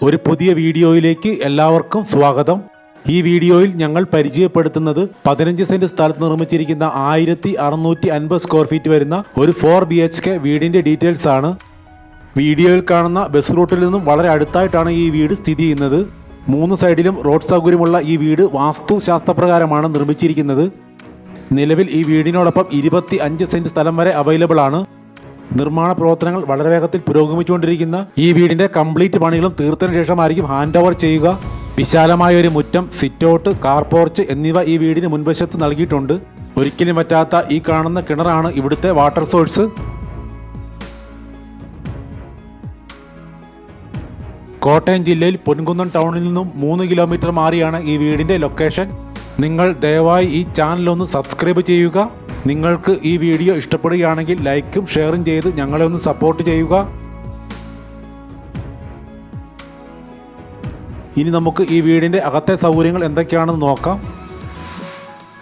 ഒരു പുതിയ വീഡിയോയിലേക്ക് എല്ലാവർക്കും സ്വാഗതം. ഈ വീഡിയോയിൽ ഞങ്ങൾ പരിചയപ്പെടുത്തുന്നത് 15 സെന്റ് സ്ഥലത്ത് നിർമ്മിച്ചിരിക്കുന്ന 1650 സ്ക്വയർ ഫീറ്റ് വരുന്ന ഒരു 4 BHK വീടിന്റെ ഡീറ്റെയിൽസ് ആണ്. വീഡിയോയിൽ കാണുന്ന ബസ് റൂട്ടിൽ നിന്നും വളരെ അടുത്തായിട്ടാണ് ഈ വീട് സ്ഥിതി ചെയ്യുന്നത്. 3 സൈഡിലും റോഡ് സൗകര്യമുള്ള ഈ വീട് വാസ്തുശാസ്ത്രപ്രകാരമാണ് നിർമ്മിച്ചിരിക്കുന്നത്. നിലവിൽ ഈ വീടിനോടൊപ്പം 25 സെന്റ് സ്ഥലം വരെ അവൈലബിൾ ആണ്. നിർമ്മാണ പ്രവർത്തനങ്ങൾ വളരെ വേഗത്തിൽ പുരോഗമിച്ചുകൊണ്ടിരിക്കുന്ന ഈ വീടിന്റെ കംപ്ലീറ്റ് പണികളും തീർത്തതിനു ശേഷമായിരിക്കും ഹാൻഡ് ഓവർ ചെയ്യുക. വിശാലമായ ഒരു മുറ്റം, സിറ്റൗട്ട്, കാർ പോർച്ച് എന്നിവ ഈ വീടിന് മുൻവശത്ത് നൽകിയിട്ടുണ്ട്. ഒരിക്കലും പറ്റാത്ത ഈ കാണുന്ന കിണറാണ് ഇവിടുത്തെ വാട്ടർ സോഴ്സ്. കോട്ടയം ജില്ലയിൽ പൊൻകുന്നം ടൗണിൽ നിന്നും 3 കിലോമീറ്റർ മാറിയാണ് ഈ വീടിന്റെ ലൊക്കേഷൻ. നിങ്ങൾ ദയവായി ഈ ചാനലൊന്ന് സബ്സ്ക്രൈബ് ചെയ്യുക. നിങ്ങൾക്ക് ഈ വീഡിയോ ഇഷ്ടപ്പെടുകയാണെങ്കിൽ ലൈക്കും ഷെയറും ചെയ്ത് ഞങ്ങളെ ഒന്ന് സപ്പോർട്ട് ചെയ്യുക. ഇനി നമുക്ക് ഈ വീടിൻ്റെ അകത്തെ സൗകര്യങ്ങൾ എന്തൊക്കെയാണെന്ന് നോക്കാം.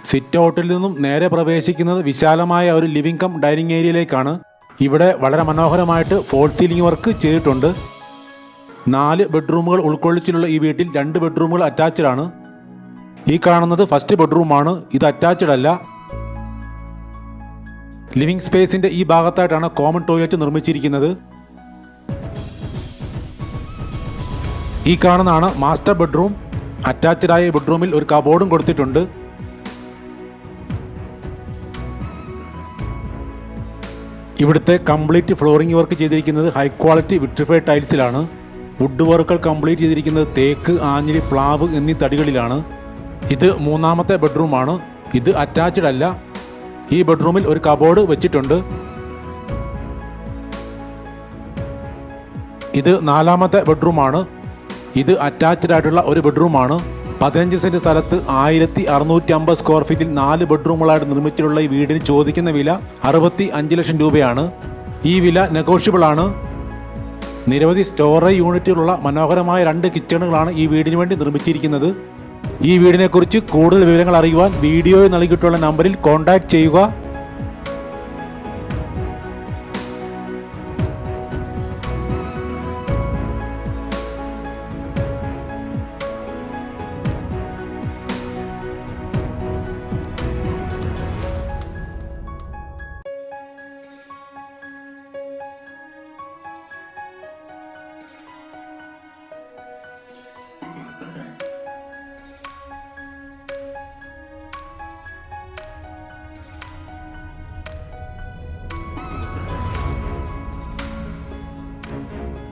സിറ്റ് ഔട്ടിൽ നിന്നും നേരെ പ്രവേശിക്കുന്നത് വിശാലമായ ഒരു ലിവിംഗ് കം ഡൈനിങ് ഏരിയയിലേക്കാണ്. ഇവിടെ വളരെ മനോഹരമായിട്ട് ഫോൾ സീലിംഗ് വർക്ക് ചെയ്തിട്ടുണ്ട്. 4 ബെഡ്റൂമുകൾ ഉൾക്കൊള്ളിച്ചിട്ടുള്ള ഈ വീട്ടിൽ 2 ബെഡ്റൂമുകൾ അറ്റാച്ച്ഡ് ആണ്. ഈ കാണുന്നത് ഫസ്റ്റ് ബെഡ്റൂമാണ്. ഇത് അറ്റാച്ച്ഡ് അല്ല. ലിവിംഗ് സ്പേസിന്റെ ഈ ഭാഗത്തായിട്ടാണ് കോമൺ ടോയ്ലറ്റ് നിർമ്മിച്ചിരിക്കുന്നത്. ഈ കാണുന്നതാണ് മാസ്റ്റർ ബെഡ്റൂം. അറ്റാച്ച്ഡ് ആയ ബെഡ്റൂമിൽ ഒരു കബോർഡും കൊടുത്തിട്ടുണ്ട്. ഇവിടുത്തെ കംപ്ലീറ്റ് ഫ്ലോറിംഗ് വർക്ക് ചെയ്തിരിക്കുന്നത് ഹൈ ക്വാളിറ്റി വിട്രിഫൈഡ് ടൈൽസിലാണ്. വുഡ് വർക്കുകൾ കംപ്ലീറ്റ് ചെയ്തിരിക്കുന്നത് തേക്ക്, ആഞ്ഞിലി, പ്ലാവ് എന്നീ തടികളിലാണ്. ഇത് 3ാമത്തെ ബെഡ്റൂമാണ്. ഇത് അറ്റാച്ച്ഡ് അല്ല. ഈ ബെഡ്റൂമിൽ ഒരു കബോർഡ് വെച്ചിട്ടുണ്ട്. ഇത് 4ാമത്തെ ബെഡ്റൂമാണ്. ഇത് അറ്റാച്ച്ഡ് ആയിട്ടുള്ള ഒരു ബെഡ്റൂമാണ്. 15 സെന്റ് സ്ഥലത്ത് 1650 സ്ക്വയർ ഫീറ്റിൽ 4 ബെഡ്റൂമുകളായിട്ട് നിർമ്മിച്ചിട്ടുള്ള ഈ വീടിന് ചോദിക്കുന്ന വില 65 ലക്ഷം രൂപയാണ്. ഈ വില നെഗോഷ്യബിൾ ആണ്. നിരവധി സ്റ്റോറേജ് യൂണിറ്റുകളുള്ള മനോഹരമായ 2 കിച്ചണുകളാണ് ഈ വീടിന് വേണ്ടി നിർമ്മിച്ചിരിക്കുന്നത്. ഈ വീടിനെക്കുറിച്ച് കൂടുതൽ വിവരങ്ങൾ അറിയുവാൻ വീഡിയോയിൽ നൽകിയിട്ടുള്ള നമ്പറിൽ കോൺടാക്റ്റ് ചെയ്യുക.